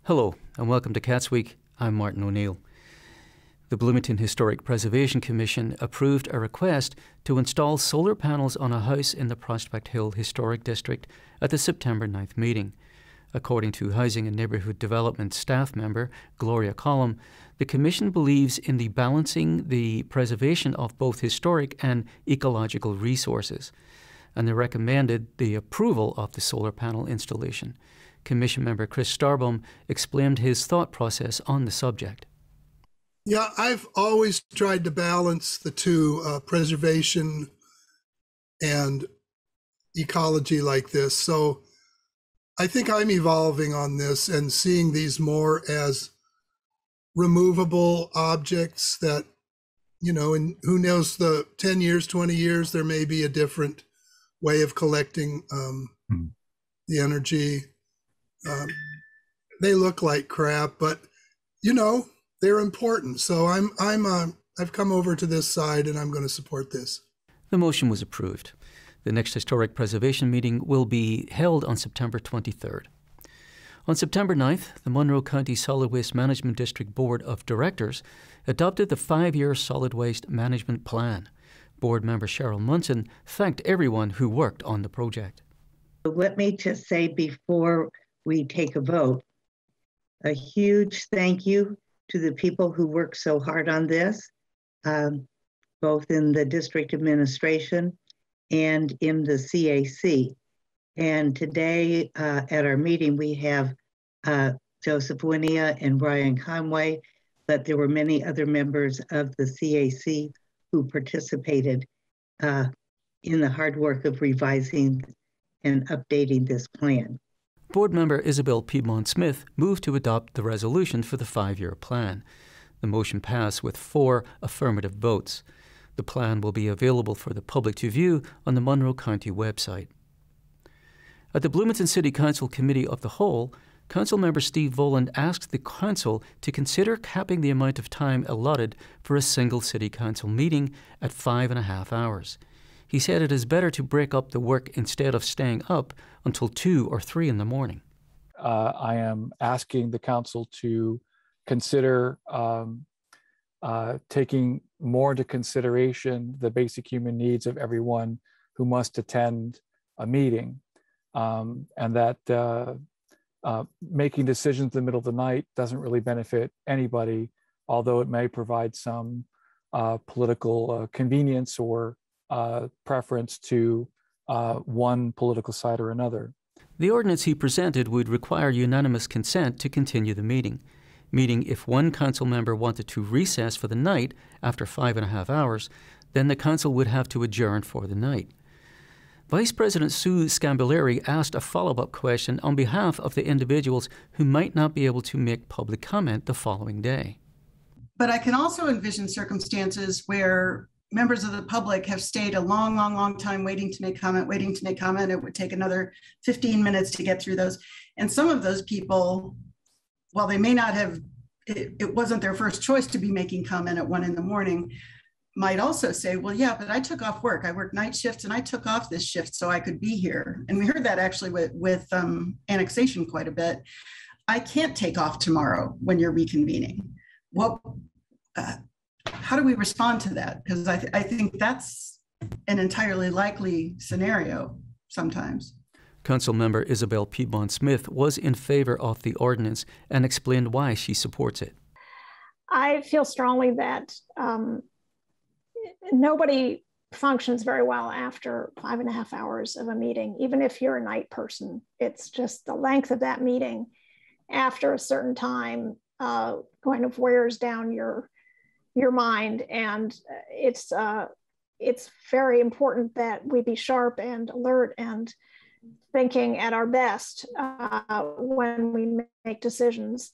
Hello, and welcome to Cats Week. I'm Martin O'Neill. The Bloomington Historic Preservation Commission approved a request to install solar panels on a house in the Prospect Hill Historic District at the September 9th meeting. According to Housing and Neighbourhood Development staff member Gloria Collum, the Commission believes in the balancing the preservation of both historic and ecological resources, and they recommended the approval of the solar panel installation. Commission member Chris Starbaum explained his thought process on the subject. Yeah, I've always tried to balance the two, preservation and ecology like this. So I think I'm evolving on this and seeing these more as removable objects that, you know, and who knows, the 10 years, 20 years, there may be a different way of collecting the energy. They look like crap, but you know, they're important. So I've come over to this side and I'm going to support this. The motion was approved. The next historic preservation meeting will be held on September 23rd. On September 9th, the Monroe County Solid Waste Management District Board of Directors adopted the 5-year solid waste management plan. Board member Cheryl Munson thanked everyone who worked on the project. Let me just say before we take a vote, a huge thank you to the people who worked so hard on this, both in the district administration and in the CAC. And today at our meeting, we have Joseph Winia and Brian Conway, but there were many other members of the CAC who participated in the hard work of revising and updating this plan. Board member Isabel Piedmont Smith moved to adopt the resolution for the 5-year plan. The motion passed with 4 affirmative votes. The plan will be available for the public to view on the Monroe County website. At the Bloomington City Council Committee of the Whole, Councilmember Steve Voland asked the Council to consider capping the amount of time allotted for a single City Council meeting at 5.5 hours. He said it is better to break up the work instead of staying up until 2 or 3 in the morning. I am asking the Council to consider taking more into consideration the basic human needs of everyone who must attend a meeting, and that making decisions in the middle of the night doesn't really benefit anybody, although it may provide some political convenience or preference to one political side or another. The ordinance he presented would require unanimous consent to continue the meeting, meaning if one council member wanted to recess for the night after 5.5 hours, then the council would have to adjourn for the night. Vice President Sue Scambilleri asked a follow-up question on behalf of the individuals who might not be able to make public comment the following day. But I can also envision circumstances where members of the public have stayed a long time waiting to make comment. It would take another 15 minutes to get through those. And some of those people, while they may not have, it wasn't their first choice to be making comment at 1 in the morning, might also say, well, yeah, but I took off work. I worked night shifts and I took off this shift so I could be here. And we heard that actually with annexation quite a bit. I can't take off tomorrow when you're reconvening. How do we respond to that? Because I think that's an entirely likely scenario sometimes. Councilmember Isabel Piedmont Smith was in favor of the ordinance and explained why she supports it. I feel strongly that nobody functions very well after 5.5 hours of a meeting, even if you're a night person. It's just the length of that meeting after a certain time kind of wears down your mind, and it's very important that we be sharp and alert and thinking at our best when we make decisions.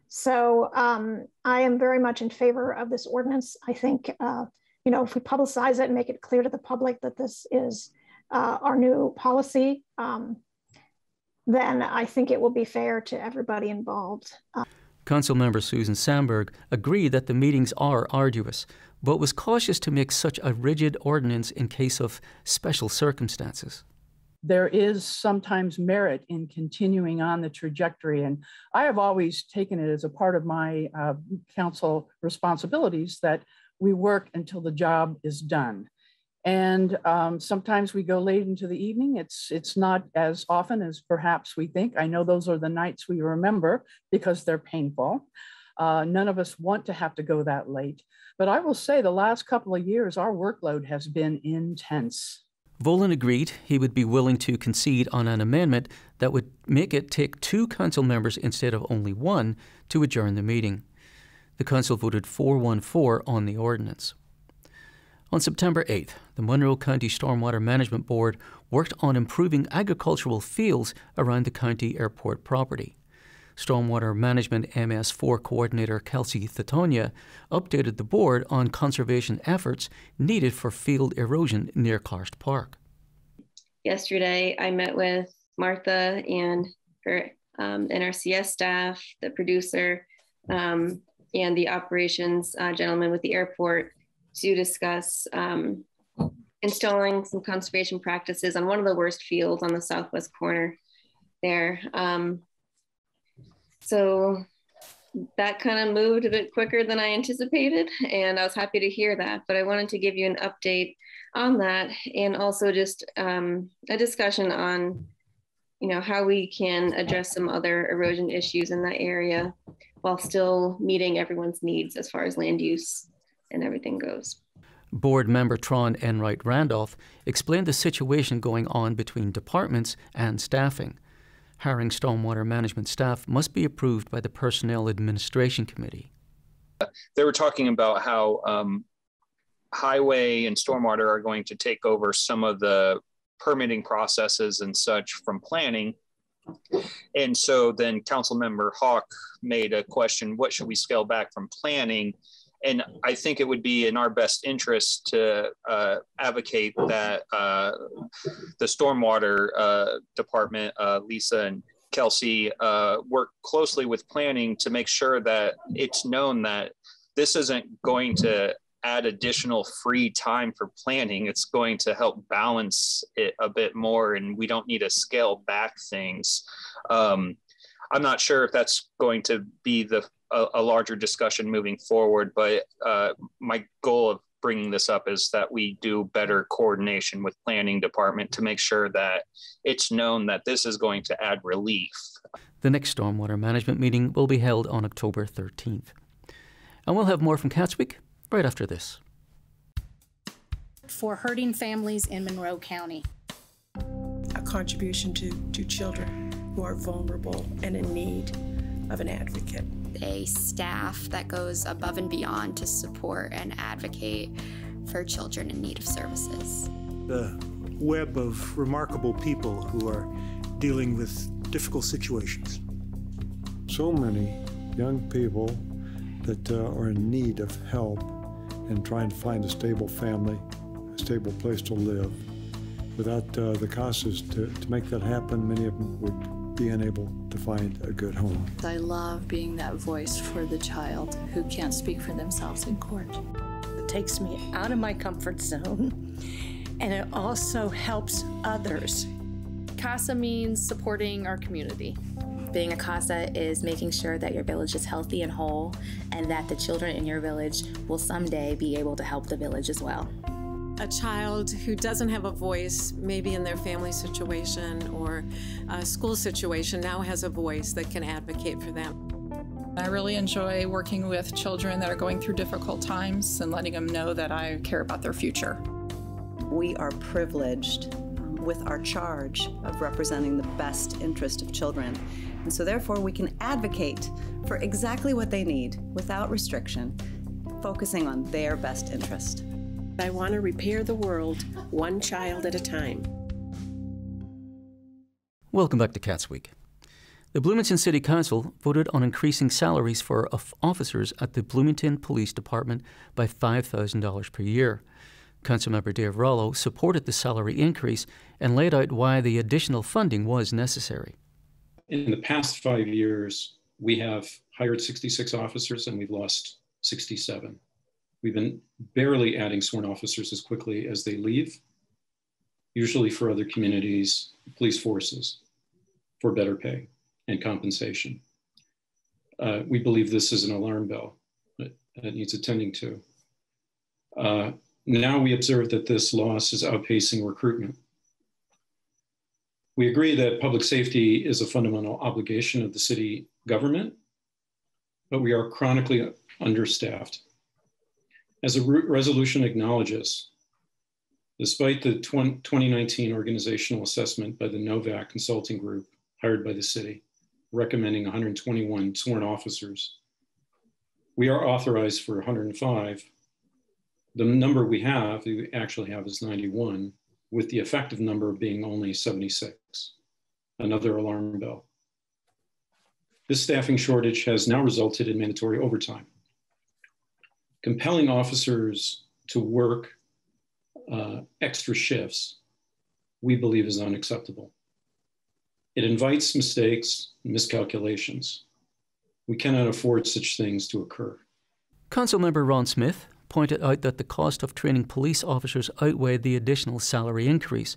So I am very much in favor of this ordinance. I think you know, if we publicize it and make it clear to the public that this is our new policy, then I think it will be fair to everybody involved. Councilmember Susan Sandberg agreed that the meetings are arduous, but was cautious to make such a rigid ordinance in case of special circumstances. there is sometimes merit in continuing on the trajectory. And I have always taken it as a part of my council responsibilities that we work until the job is done. And sometimes we go late into the evening. It's not as often as perhaps we think. I know those are the nights we remember because they're painful. None of us want to have to go that late. But I will say the last couple of years, our workload has been intense. Volan agreed he would be willing to concede on an amendment that would make it take 2 council members instead of only 1 to adjourn the meeting. The council voted 4-1-4 on the ordinance. On September 8th, the Monroe County Stormwater Management Board worked on improving agricultural fields around the county airport property. Stormwater Management MS4 Coordinator Kelsey Thetonia updated the board on conservation efforts needed for field erosion near Karst Park. Yesterday, I met with Martha and her NRCS staff, the producer, and the operations gentleman with the airport to discuss installing some conservation practices on one of the worst fields on the southwest corner there. So that kind of moved a bit quicker than I anticipated, and I was happy to hear that. But I wanted to give you an update on that, and also just a discussion on, how we can address some other erosion issues in that area while still meeting everyone's needs as far as land use and everything goes. Board member Tron Enright Randolph explained the situation going on between departments and staffing. Hiring stormwater management staff must be approved by the Personnel Administration Committee. They were talking about how highway and stormwater are going to take over some of the permitting processes and such from planning. And so then Councilmember Hawk made a question, what should we scale back from planning? And I think it would be in our best interest to advocate that the stormwater department, Lisa and Kelsey, work closely with planning to make sure that it's known that this isn't going to add additional free time for planning. It's going to help balance it a bit more, and we don't need to scale back things. I'm not sure if that's going to be a larger discussion moving forward, but my goal of bringing this up is that we do better coordination with planning department to make sure that it's known that this is going to add relief. The next stormwater management meeting will be held on October 13th. And we'll have more from Cats Week right after this. For hurting families in Monroe County. A contribution to children who are vulnerable and in need of an advocate. A staff that goes above and beyond to support and advocate for children in need of services. The web of remarkable people who are dealing with difficult situations. So many young people that are in need of help and trying to find a stable family, a stable place to live. Without the CASAs to make that happen, many of them would be unable to find a good home. I love being that voice for the child who can't speak for themselves in court. It takes me out of my comfort zone, and it also helps others. CASA means supporting our community. Being a CASA is making sure that your village is healthy and whole, and that the children in your village will someday be able to help the village as well. A child who doesn't have a voice, maybe in their family situation or a school situation, now has a voice that can advocate for them. I really enjoy working with children that are going through difficult times and letting them know that I care about their future. We are privileged with our charge of representing the best interest of children. And so therefore we can advocate for exactly what they need without restriction, focusing on their best interest. I want to repair the world one child at a time. Welcome back to Cats Week. The Bloomington City Council voted on increasing salaries for officers at the Bloomington Police Department by $5,000 per year. Councilmember Dave Rollo supported the salary increase and laid out why the additional funding was necessary. In the past 5 years, we have hired 66 officers and we've lost 67. We've been barely adding sworn officers as quickly as they leave. usually for other communities, police forces, for better pay and compensation. We believe this is an alarm bell that needs attending to. Now we observe that this loss is outpacing recruitment. We agree that public safety is a fundamental obligation of the city government, but we are chronically understaffed. As a resolution acknowledges, despite the 2019 organizational assessment by the Novak Consulting Group hired by the city, recommending 121 sworn officers, we are authorized for 105. The number we actually have is 91, with the effective number being only 76, another alarm bell. This staffing shortage has now resulted in mandatory overtime. Compelling officers to work extra shifts, we believe, is unacceptable. It invites mistakes and miscalculations. We cannot afford such things to occur. Councilmember Ron Smith pointed out that the cost of training police officers outweighed the additional salary increase,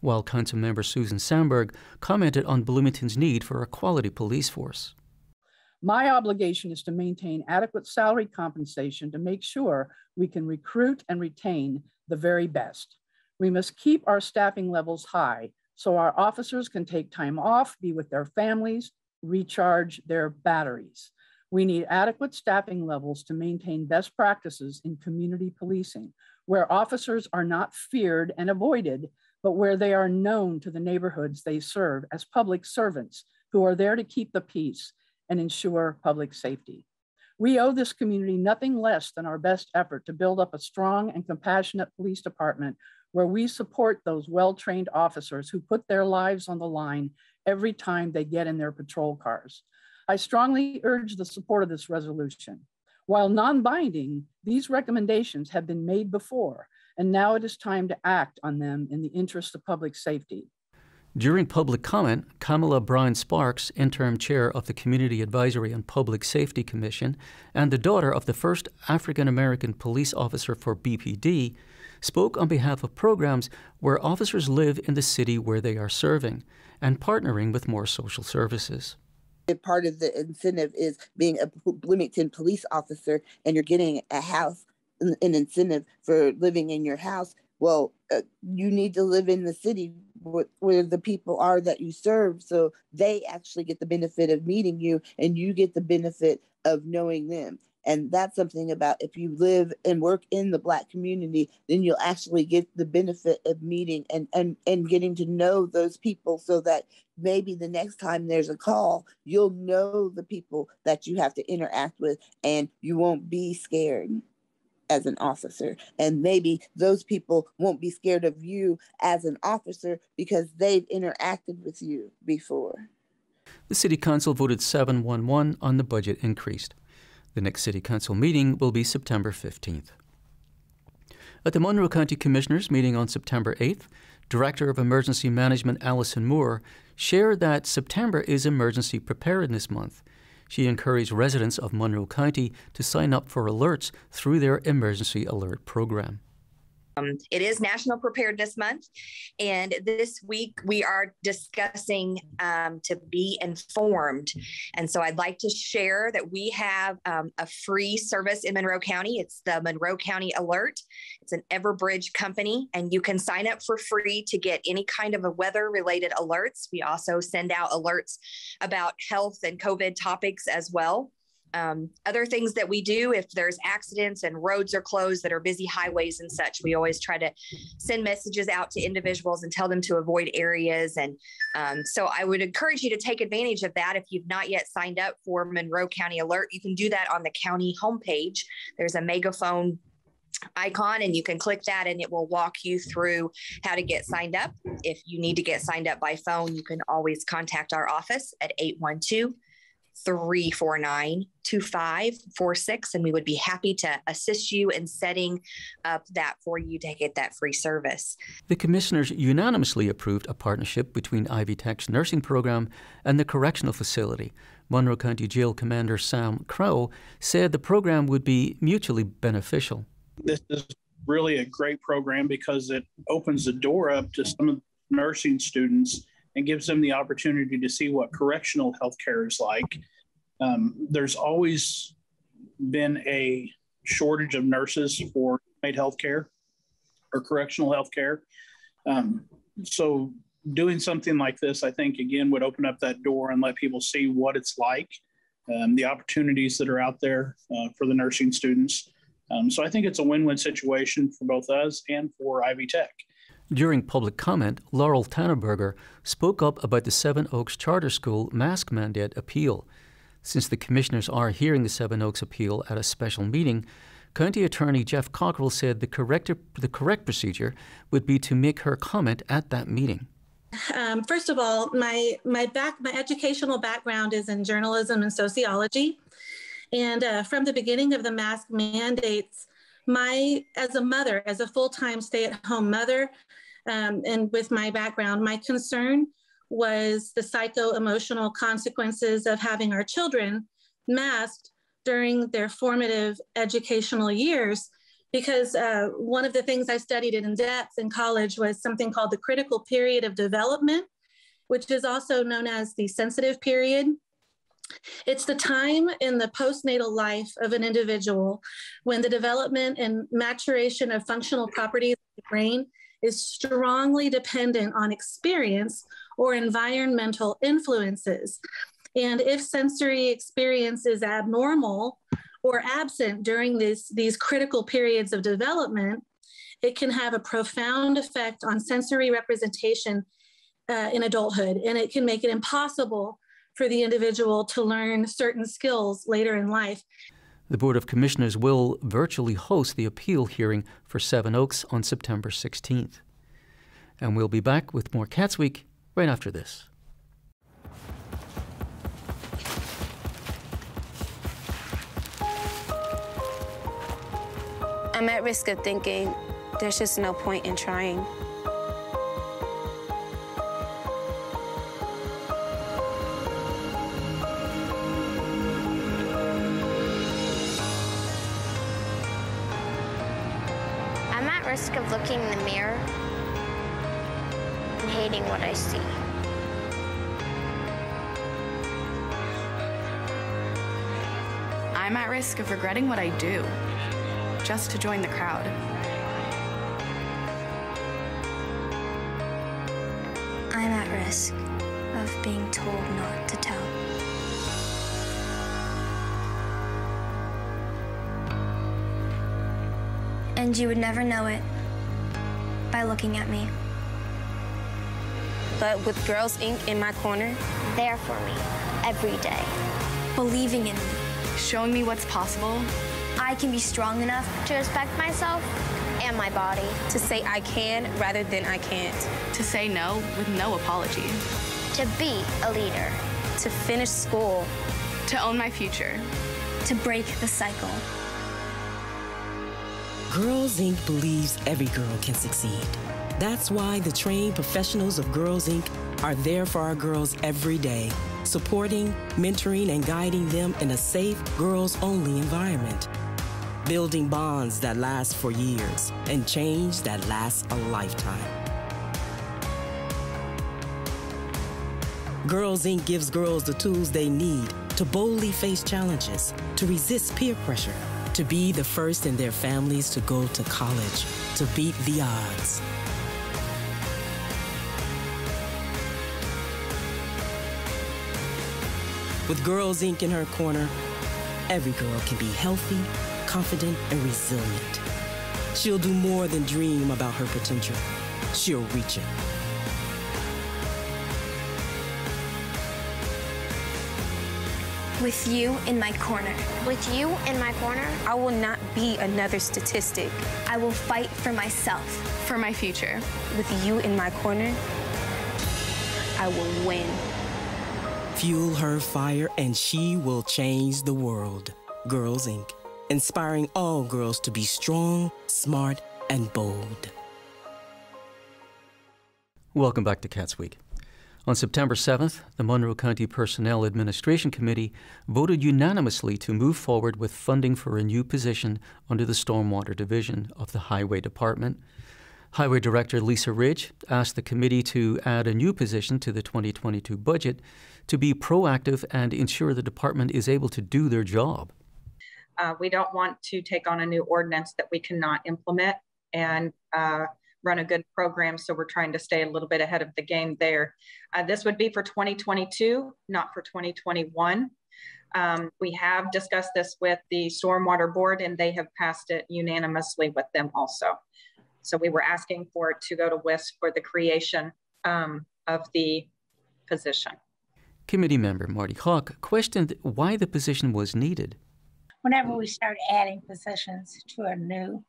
while Councilmember Susan Sandberg commented on Bloomington's need for a quality police force. My obligation is to maintain adequate salary compensation to make sure we can recruit and retain the very best. We must keep our staffing levels high so our officers can take time off, be with their families, recharge their batteries. We need adequate staffing levels to maintain best practices in community policing, where officers are not feared and avoided, but where they are known to the neighborhoods they serve as public servants who are there to keep the peace and ensure public safety. We owe this community nothing less than our best effort to build up a strong and compassionate police department where we support those well-trained officers who put their lives on the line every time they get in their patrol cars. I strongly urge the support of this resolution. While non-binding, these recommendations have been made before, and now it is time to act on them in the interest of public safety. During public comment, Kamala Brown Sparks, interim chair of the Community Advisory and Public Safety Commission and the daughter of the first African-American police officer for BPD, spoke on behalf of programs where officers live in the city where they are serving and partnering with more social services. Part of the incentive is being a Bloomington police officer and you're getting a house, an incentive for living in your house. Well, you need to live in the city where the people are that you serve, so they actually get the benefit of meeting you and you get the benefit of knowing them. And that's something about if you live and work in the Black community, then you'll actually get the benefit of meeting and getting to know those people so that maybe the next time there's a call, you'll know the people that you have to interact with and you won't be scared as an officer. And maybe those people won't be scared of you as an officer because they've interacted with you before. The City Council voted 7-1-1 on the budget increase. The next City Council meeting will be September 15th. At the Monroe County Commissioners meeting on September 8th, Director of Emergency Management Alison Moore shared that September is Emergency Preparedness Month. She encouraged residents of Monroe County to sign up for alerts through their Emergency Alert Program. It is National Preparedness Month, and this week we are discussing to be informed. And so I'd like to share that we have a free service in Monroe County. It's the Monroe County Alert. It's an Everbridge company, and you can sign up for free to get any kind of a weather-related alerts. We also send out alerts about health and COVID topics as well. Other things that we do, if there's accidents and roads are closed that are busy highways and such, we always try to send messages out to individuals and tell them to avoid areas. And so I would encourage you to take advantage of that. If you've not yet signed up for Monroe County Alert, you can do that on the county homepage. There's a megaphone icon and you can click that and it will walk you through how to get signed up. If you need to get signed up by phone, you can always contact our office at 812-349-2546, and we would be happy to assist you in setting up that for you to get that free service. The Commissioners unanimously approved a partnership between Ivy Tech's nursing program and the correctional facility. Monroe County Jail Commander Sam Crow said the program would be mutually beneficial. This is really a great program because it opens the door up to some of the nursing students and gives them the opportunity to see what correctional healthcare is like. There's always been a shortage of nurses for inmate healthcare or correctional healthcare. So doing something like this, I think, again, would open up that door and let people see what it's like, the opportunities that are out there for the nursing students. So I think it's a win-win situation for both us and for Ivy Tech. During public comment, Laurel Tannenberger spoke up about the Seven Oaks Charter School mask mandate appeal. Since the commissioners are hearing the Seven Oaks appeal at a special meeting, County Attorney Jeff Cockrell said the correct procedure would be to make her comment at that meeting. First of all, my educational background is in journalism and sociology. And from the beginning of the mask mandates, as a mother, as a full-time stay-at-home mother, and with my background, my concern was the psycho-emotional consequences of having our children masked during their formative educational years. Because one of the things I studied in depth in college was something called the critical period of development, which is also known as the sensitive period. It's the time in the postnatal life of an individual when the development and maturation of functional properties of the brain is strongly dependent on experience or environmental influences. And if sensory experience is abnormal or absent during these critical periods of development, it can have a profound effect on sensory representation in adulthood, and it can make it impossible for the individual to learn certain skills later in life. The Board of Commissioners will virtually host the appeal hearing for Seven Oaks on September 16th. And we'll be back with more Cats Week right after this. I'm at risk of thinking there's just no point in trying. I'm at risk of looking in the mirror and hating what I see. I'm at risk of regretting what I do, just to join the crowd. I'm at risk of being told not to tell. And you would never know it by looking at me. But with Girls Inc. in my corner, there for me every day, believing in me, showing me what's possible, I can be strong enough to respect myself and my body. To say I can rather than I can't. To say no with no apology. To be a leader. To finish school. To own my future. To break the cycle. Girls Inc. believes every girl can succeed. That's why the trained professionals of Girls Inc. are there for our girls every day, supporting, mentoring, and guiding them in a safe, girls-only environment. Building bonds that last for years and change that lasts a lifetime. Girls Inc. gives girls the tools they need to boldly face challenges, to resist peer pressure, to be the first in their families to go to college, to beat the odds. With Girls Inc. in her corner, every girl can be healthy, confident, and resilient. She'll do more than dream about her potential. She'll reach it. With you in my corner. With you in my corner, I will not be another statistic. I will fight for myself. For my future. With you in my corner, I will win. Fuel her fire and she will change the world. Girls Inc. Inspiring all girls to be strong, smart, and bold. Welcome back to Cats Week. On September 7th, the Monroe County Personnel Administration Committee voted unanimously to move forward with funding for a new position under the Stormwater Division of the Highway Department. Highway Director Lisa Ridge asked the committee to add a new position to the 2022 budget to be proactive and ensure the department is able to do their job. We don't want to take on a new ordinance that we cannot implement and run a good program, so we're trying to stay a little bit ahead of the game there. This would be for 2022, not for 2021. We have discussed this with the Stormwater Board and they have passed it unanimously with them also. So we were asking for it to go to WISC for the creation of the position. Committee member Marty Hawk questioned why the position was needed. Whenever we start adding positions to a new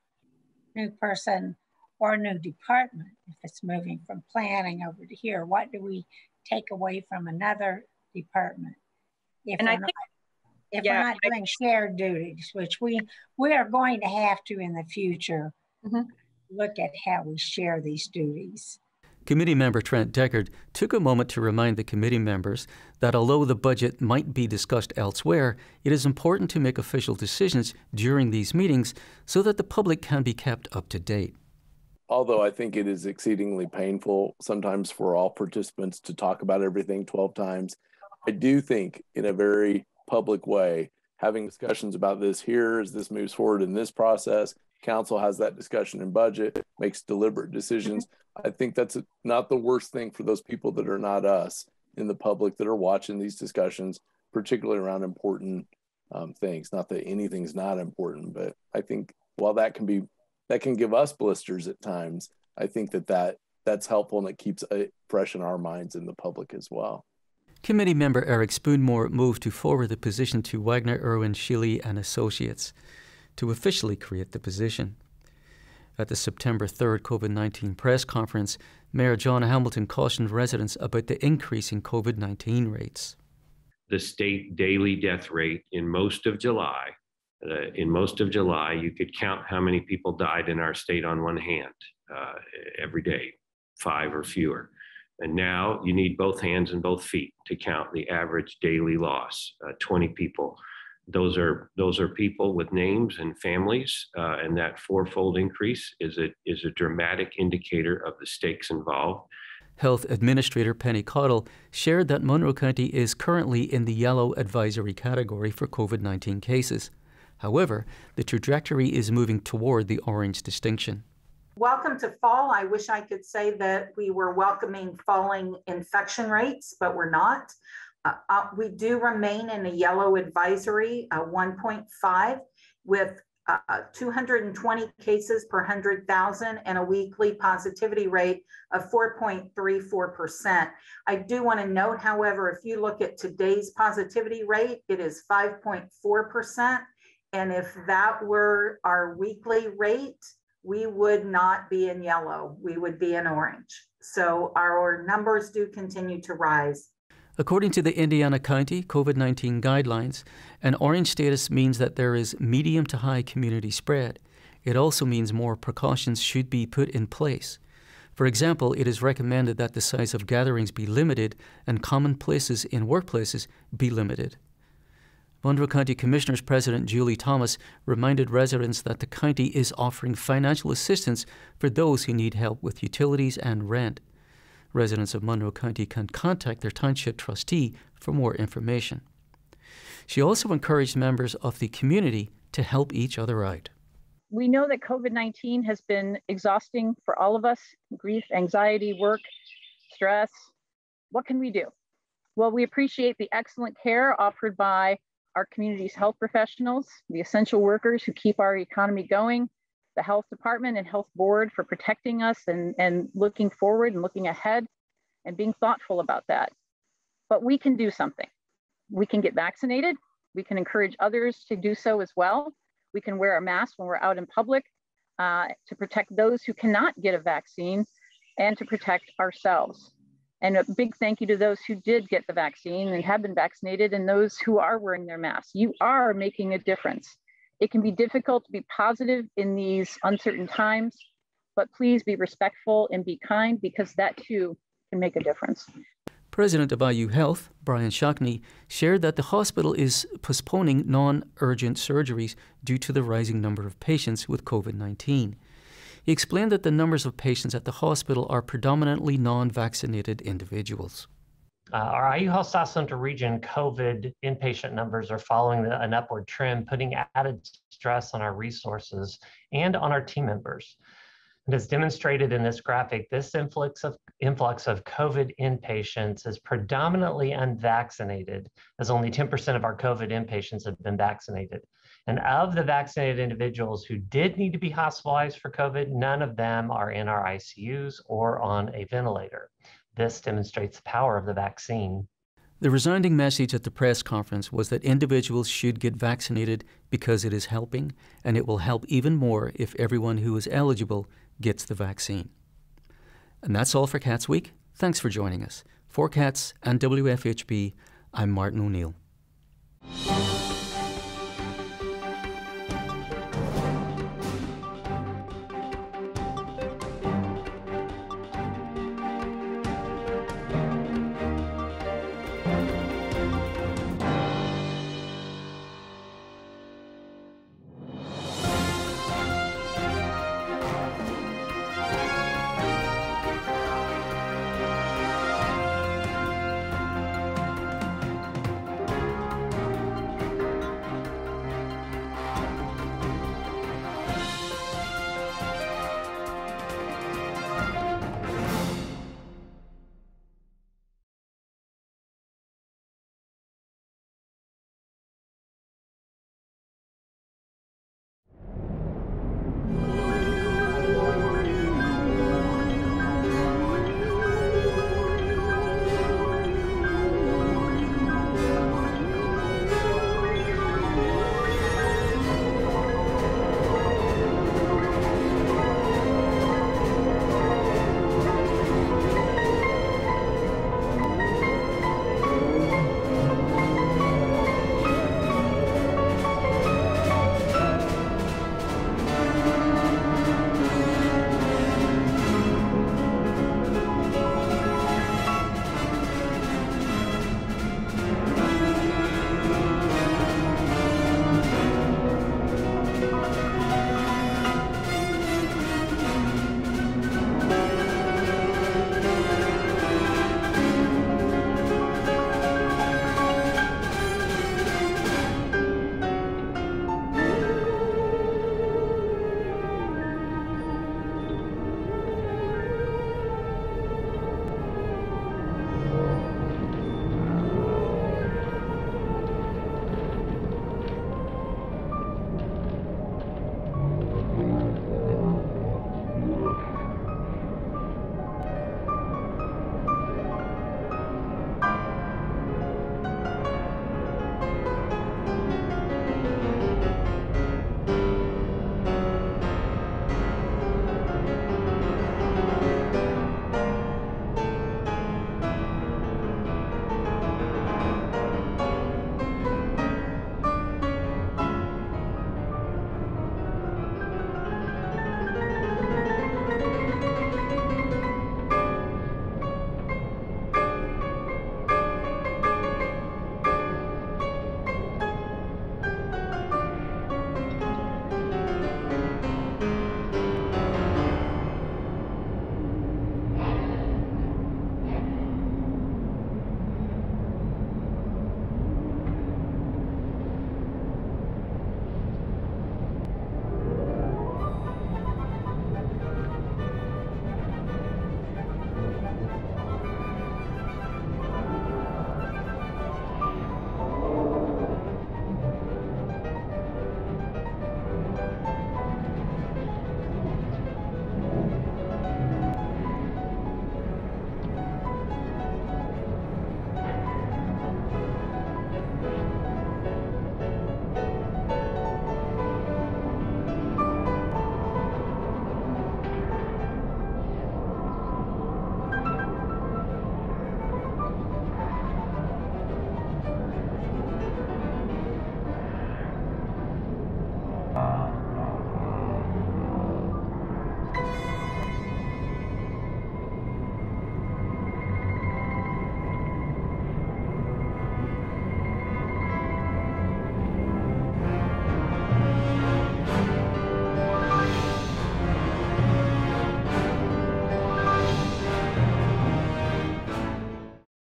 person or a new department, if it's moving from planning over to here, what do we take away from another department? If we're not doing shared duties, which we are going to have to in the future, look at how we share these duties. Committee member Trent Deckard took a moment to remind the committee members that although the budget might be discussed elsewhere, it is important to make official decisions during these meetings so that the public can be kept up to date. Although I think it is exceedingly painful sometimes for all participants to talk about everything 12 times, I do think in a very public way, having discussions about this here as this moves forward in this process, council has that discussion in budget, makes deliberate decisions. I think that's not the worst thing for those people that are not us in the public that are watching these discussions, particularly around important things. Not that anything's not important, but I think while that can give us blisters at times, I think that's helpful and it keeps it fresh in our minds in the public as well. Committee member Eric Spoonmore moved to forward the position to Wagner, Irwin, Shealy and Associates to officially create the position. At the September 3rd COVID-19 press conference, Mayor John Hamilton cautioned residents about the increase in COVID-19 rates. The state daily death rate in most of July, you could count how many people died in our state on one hand every day, 5 or fewer. And now you need both hands and both feet to count the average daily loss, 20 people. Those are people with names and families, and that fourfold increase is a dramatic indicator of the stakes involved. Health Administrator Penny Cottle shared that Monroe County is currently in the yellow advisory category for COVID-19 cases. However, the trajectory is moving toward the orange distinction. Welcome to fall. I wish I could say that we were welcoming falling infection rates, but we're not. We do remain in a yellow advisory, 1.5, with 220 cases per 100,000 and a weekly positivity rate of 4.34%. I do want to note, however, if you look at today's positivity rate, it is 5.4%. And if that were our weekly rate, we would not be in yellow, we would be in orange. So our numbers do continue to rise. According to the Indiana County COVID-19 guidelines, an orange status means that there is medium to high community spread. It also means more precautions should be put in place. For example, it is recommended that the size of gatherings be limited and common places in workplaces be limited. Monroe County Commissioners President Julie Thomas reminded residents that the county is offering financial assistance for those who need help with utilities and rent. Residents of Monroe County can contact their township trustee for more information. She also encouraged members of the community to help each other out. We know that COVID-19 has been exhausting for all of us: grief, anxiety, work, stress. What can we do? Well, we appreciate the excellent care offered by our community's health professionals, the essential workers who keep our economy going, the health department and health board for protecting us and looking forward and looking ahead and being thoughtful about that. But we can do something. We can get vaccinated. We can encourage others to do so as well. We can wear a mask when we're out in public to protect those who cannot get a vaccine and to protect ourselves. And a big thank you to those who did get the vaccine and have been vaccinated and those who are wearing their masks. You are making a difference. It can be difficult to be positive in these uncertain times, but please be respectful and be kind, because that too can make a difference. President of IU Health, Brian Shockney, shared that the hospital is postponing non-urgent surgeries due to the rising number of patients with COVID-19. He explained that the numbers of patients at the hospital are predominantly non-vaccinated individuals. Our IU Health South Central Region COVID inpatient numbers are following an upward trend, putting added stress on our resources and on our team members. And as demonstrated in this graphic, this influx of COVID inpatients is predominantly unvaccinated, as only 10% of our COVID inpatients have been vaccinated. And of the vaccinated individuals who did need to be hospitalized for COVID, none of them are in our ICUs or on a ventilator. This demonstrates the power of the vaccine. The resounding message at the press conference was that individuals should get vaccinated because it is helping, and it will help even more if everyone who is eligible gets the vaccine. And that's all for Cats Week. Thanks for joining us. For Cats and WFHB, I'm Martin O'Neill.